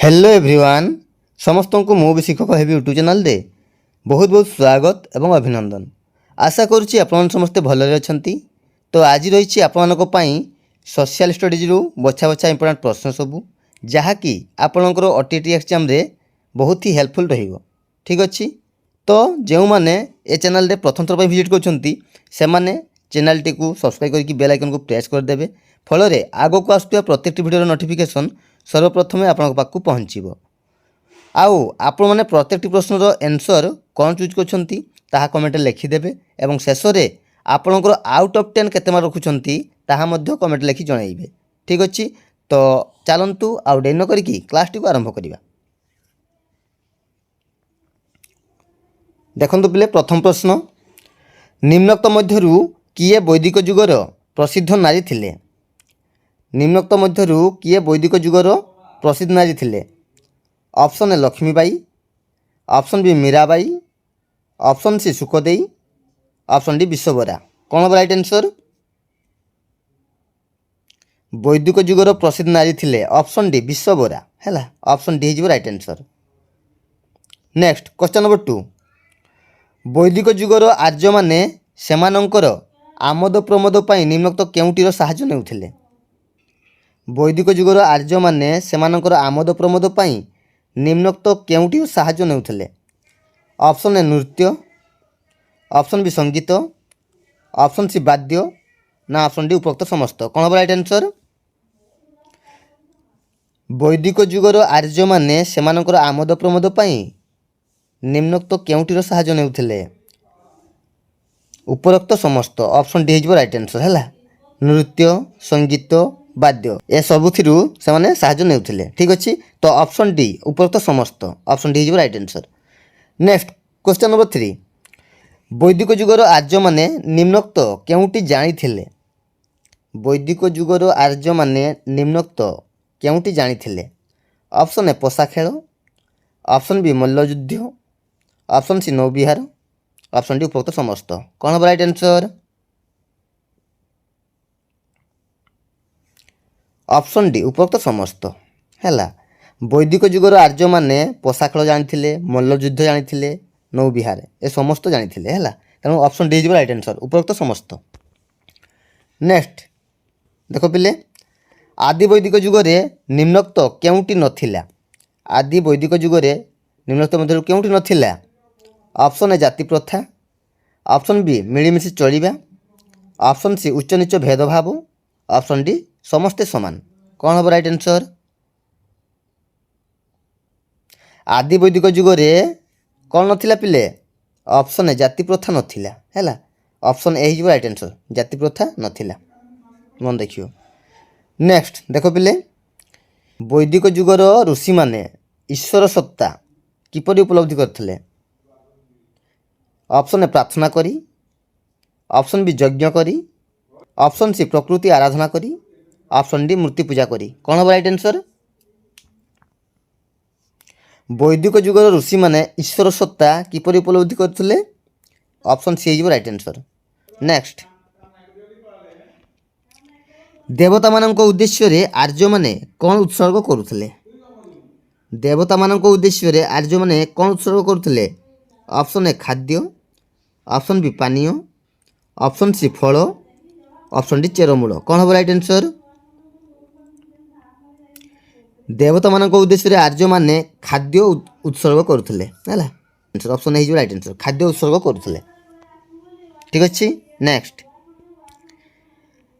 Hello everyone समस्त को मु भी शिक्षक हेबी यूट्यूब चैनल दे बहुत बहुत स्वागत एवं अभिनंदन। आशा करुच्ची आपण समस्ते भलरे अछंती। तो आज रही आपण सोशल स्टडीज रु बछा बछा इंपोर्टेंट प्रश्न सबू जहाँकि आपणकर ओटीटी एग्जाम रे बहुत ही हेल्पफुल रहिबो। ठीक अच्छी। तो जो मैंने ए चैनल रे प्रथम थर विजिट करछंती से माने चैनल टी को सब्सक्राइब करके बेल आइकन को प्रेस कर देबे। फल रे आगो को आसुवा प्रत्येक वीडियो नोटिफिकेशन सर्वप्रथमे आपन पाखु पहुँचो। आउ आपण मैंने प्रत्येक प्रश्नर एनसर कौन चूज करछंती ताहा कमेंट लिखिदेवे एवं शेष में आपणकर आउट ऑफ 10 केते मार्क रखुछंती ताहा मध्य कमेंट लिखि जणाइबे। ठीक अच्छी। तो चलंतु आउ डेरी न करिकी क्लास टी को आरंभ करिबा। देखंतु पिले प्रथम प्रश्न निम्नोक्त मध्यरु किए वैदिक जुगर प्रसिद्ध नारी थिले। निम्नोक्त मध्यरु किए वैदिक जुगर प्रसिद्ध नारी थिले। Option A Lakshmibai, option B Mirabai, option C Sukhdei, option D Vishwabara. कौन हम राइट आंसर? वैदिक जुगर प्रसिद्ध नारी थिले ऑप्शन डी विश्वबरा है। ऑप्शन डी हो right answer. Next question number 2 वैदिक जुगर आर्य माने सेमानंकर आमोद प्रमोद पाई निम्नोक्त केउटीर साहाय्य नेउथिले। वैदिक जुगर आर्य माने सेमानंकर आमोद प्रमोद पाई निम्नोक्त केउटीर साहाय्य नेउथिले। ऑप्शन ए नृत्य, ऑप्शन बी संगीत, ऑप्शन सी वाद्य ना ऑप्शन डी उपरोक्त समस्त। कौन हम राइट आंसर? वैदिक जुगर आर्य माने सेमानंकर आमोद प्रमोद पाई निम्नोक्त केउटीर साहाय्य नेउथिले। उपरोक्त समस्त। ऑप्शन डी हो राइट आंसर है। नृत्य, संगीत, वाद्य ए सबुथिरु से माने साहाय्य नेउथिले। ठीक अच्छी। तो ऑप्शन डी उपरोक्त समस्त। ऑप्शन डी हो right answer. Next question number 3 वैदिक जुगर आर्य माने निम्नोक्त केउटी जानिथिले। वैदिक जुगर आर्य माने निम्नोक्त केउटी जानिथिले। ऑप्शन ए पोषा खेल, ऑप्शन बी मल्लयुद्ध, ऑप्शन सी नौविहार, ऑप्शन डी उपरोक्त समस्त। कौन हम राइट आंसर? ऑप्शन डी उपरोक्त समस्त है। वैदिक जुगर आर्य माने पोषा खेल जानिथिले, मल्लयुद्ध जानिथिले, नौविहार ए समस्त जानिथिले है। तेणु ऑप्शन डी हो राइट आंसर उपरोक्त समस्त। नेक्स्ट देखो पिले आदि वैदिक जुगरे निम्नोक्त केउटी नथिला। आदि वैदिक जुगरे निम्नोक्त मध्यरु केउटी नथिला। ऑप्शन ए जाति प्रथा, ऑप्शन बी मिलीमिशि चलिबा, ऑप्शन सी उच्च नीच भेदभाव, ऑप्शन डी समस्ते समान। कौन हम राइट आंसर? आदि वैदिक जुगरे कौन नथिला पिले? ऑप्शन ए जाति प्रथा नथिला है। ऑप्शन ए हो राइट आंसर जाति प्रथा नथिला। मन देखियो। नेक्स्ट देखो पिले वैदिक जुगर ऋषि माने ईश्वर सत्ता किपरि उपलब्धि करथिले। ऑप्शन ए प्रार्थना करी, ऑप्शन बी यज्ञ करी, ऑप्शन सी प्रकृति आराधना करी, ऑप्शन डी मूर्ति पूजा करी। कौन हम राइट आंसर? वैदिक जुगर ऋषि माने ईश्वर सत्ता किपरि उपलब्धि करथिले। ऑप्शन सी हो राइट आंसर। नेक्स्ट देवता मानक उद्देश्य रे आर्य माने कौन उत्सर्ग करुथिले। देवता मानक उद्देश्य रे आर्य माने कौन उत्सर्ग करुथिले। ऑप्शन ए खाद्य, ऑप्शन बी पानीय, ऑप्शन सी फल, ऑप्शन डी चेरमूल। कौन हम राइट आंसर? देवता मानक उद्देश्य आर्य माने खाद्य उत्सर्ग करुथिले है। ऑप्शन ए राइट आंसर खाद्य उत्सर्ग करुथिले। ठीक अच्छी। नेक्स्ट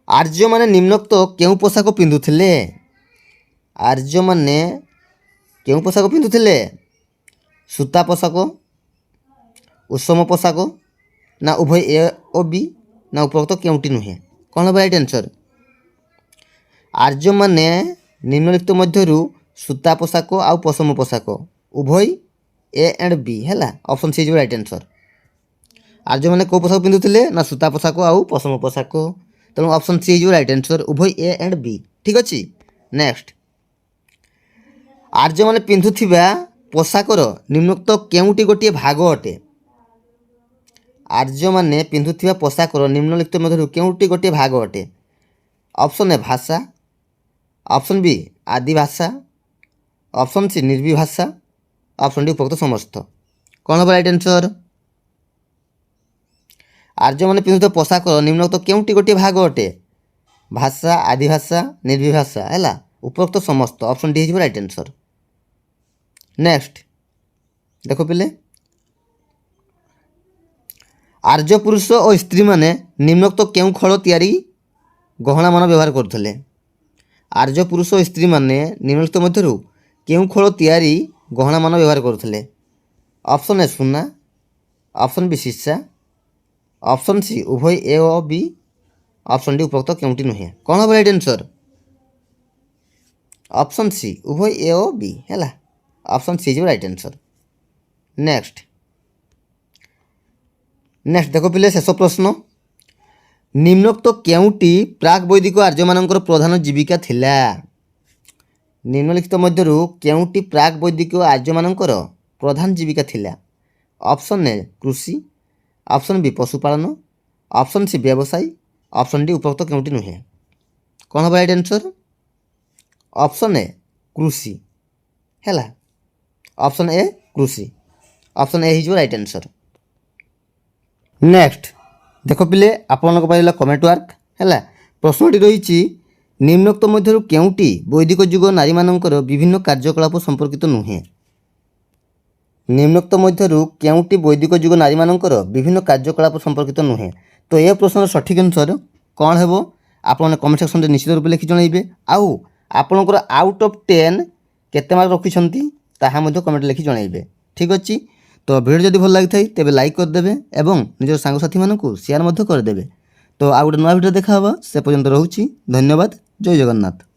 आर्य माने निम्नोक्त केउ पोशाक पिंधुथिले। आर्य माने केउ पोशाक पिंधुथिले? सूता पोशाक, उषम पोशाक ना उभय ए और बी ना उपरोक्त केउटी नुहे। कौन हम राइट आंसर? आर्य माने निम्नलिखित मध्यरु सूता पोशाक आउ पशम पोशाक उभय ए एंड बी है। Option C right answer. आर्य माने को पोशाक पिंधुथिले ना सूता पोशाक आउ पशम पोशाक। तेणु ऑप्शन सी हो राइट आंसर उभय ए एंड बी। ठीक अच्छी। नेक्स्ट आर्य माने पिंधुथिबा पोशाकर निम्नोक्त केउटी गोटे भाग अटे। आर्य माने पिंधुथिबा पोशाकर निम्नलिखित मध्यरु केउटी गोटे भाग अटे। ऑप्शन ए भाषा, ऑप्शन बी आदिभाषा, ଅପସନ୍ ସି ନିର୍ବିଭାଷା, ଅପସନ୍ ଡି ଉପରୋକ୍ତ ସମସ୍ତ। କ'ଣ ହେବ ରାଇଟ୍ ଆନ୍ସର୍? ଆର୍ଯ୍ୟମାନେ ପିନ୍ଧୁଥିବା ପୋଷାକର ନିମ୍ନୋକ୍ତ କେଉଁଟି ଗୋଟିଏ ଭାଗ ଅଟେ? ଭାଷା, ଆଦିଭାଷା, ନିର୍ବିଭାଷା, ହେଲା ଉପରୋକ୍ତ ସମସ୍ତ। ଅପସନ୍ ଡି ହେଇଯିବ ରାଇଟ୍ ଆନ୍ସର୍। ନେକ୍ସଟ ଦେଖ ପିଲେ, ଆର୍ଯ୍ୟ ପୁରୁଷ ଓ ସ୍ତ୍ରୀମାନେ ନିମ୍ନୋକ୍ତ କେଉଁ ଖୋଳ ତିଆରି ଗହଣାମାନ ବ୍ୟବହାର କରୁଥିଲେ? ଆର୍ଯ୍ୟ ପୁରୁଷ ଓ ସ୍ତ୍ରୀମାନେ ନିମ୍ନଲିଖିତ ମଧ୍ୟରୁ କେଉଁ ଖୋଳ ତିଆରି ଗହଣାମାନ ବ୍ୟବହାର କରୁଥିଲେ? ଅପସନ୍ ଏ ସୁନା, ଅପସନ୍ ବି ସୀସା, ଅପସନ୍ ସି ଉଭୟ ଏ ଓ ବି, ଅପସନ୍ ଡି ଉପରୋକ୍ତ କେଉଁଟି ନୁହେଁ? କ'ଣ ହେବ ରାଇଟ୍ ଆନ୍ସର୍? ଅପସନ୍ ସି ଉଭୟ ଏ ଓ ବି, ହେଲା ଅପସନ୍ ସି ହେଇଯିବ ରାଇଟ୍ ଆନ୍ସର୍। ନେକ୍ସଟ ଦେଖ ପିଲେ, ଶେଷ ପ୍ରଶ୍ନ, ନିମ୍ନୋକ୍ତ କେଉଁଟି ପ୍ରାକ୍ ବୈଦିକ ଆର୍ଯ୍ୟମାନଙ୍କର ପ୍ରଧାନ ଜୀବିକା ଥିଲା? ନିମ୍ନଲିଖିତ ମଧ୍ୟରୁ କେଉଁଟି ପ୍ରାକ୍ ବୈଦିକ ଆର୍ଯ୍ୟମାନଙ୍କର ପ୍ରଧାନ ଜୀବିକା ଥିଲା? ଅପସନ୍ ଏ କୃଷି, ଅପସନ୍ ବି ପଶୁପାଳନ, ଅପସନ୍ ସି ବ୍ୟବସାୟ, ଅପସନ୍ ଡି ଉପରୋକ୍ତ କେଉଁଟି ନୁହେଁ? କ'ଣ ହେବ ରାଇଟ୍ ଆନ୍ସର୍? ଅପସନ୍ ଏ କୃଷି, ହେଲା ଅପସନ୍ ଏ କୃଷି, ଅପସନ୍ ଏ ହେଇଯିବ ରାଇଟ୍ ଆନ୍ସର୍। ନେକ୍ସଟ ଦେଖ ପିଲେ, ଆପଣଙ୍କ ପାଇଁ ହେଲା କମେଣ୍ଟ ୱାର୍କ, ହେଲା ପ୍ରଶ୍ନଟି ରହିଛି, ନିମ୍ନୋକ୍ତ ମଧ୍ୟରୁ କେଉଁଟି ବୈଦିକ ଯୁଗ ନାରୀମାନଙ୍କର ବିଭିନ୍ନ କାର୍ଯ୍ୟକଳାପ ସମ୍ପର୍କିତ ନୁହେଁ? ନିମ୍ନୋକ୍ତ ମଧ୍ୟରୁ କେଉଁଟି ବୈଦିକ ଯୁଗ ନାରୀମାନଙ୍କର ବିଭିନ୍ନ କାର୍ଯ୍ୟକଳାପ ସମ୍ପର୍କିତ ନୁହେଁ? ତ ଏ ପ୍ରଶ୍ନର ସଠିକ୍ ଆନ୍ସର୍ କ'ଣ ହେବ ଆପଣମାନେ କମେଣ୍ଟ ସେକ୍ସନରେ ନିଶ୍ଚିତ ରୂପେ ଲେଖି ଜଣାଇବେ। ଆଉ ଆପଣଙ୍କର ଆଉଟ୍ ଅଫ୍ 10 କେତେ ମାର୍କ ରଖିଛନ୍ତି ତାହା ମଧ୍ୟ କମେଣ୍ଟ ଲେଖି ଜଣାଇବେ। ଠିକ୍ ଅଛି, ତ ଭିଡ଼ିଓ ଯଦି ଭଲ ଲାଗିଥାଏ ତେବେ ଲାଇକ୍ କରିଦେବେ ଏବଂ ନିଜର ସାଙ୍ଗସାଥିମାନଙ୍କୁ ସେୟାର ମଧ୍ୟ କରିଦେବେ। ତ ଆଉ ଗୋଟେ ନୂଆ ଭିଡ଼ିଓ ଦେଖା ହେବ, ସେ ପର୍ଯ୍ୟନ୍ତ ରହୁଛି। ଧନ୍ୟବାଦ। ଜୟ ଜଗନ୍ନାଥ।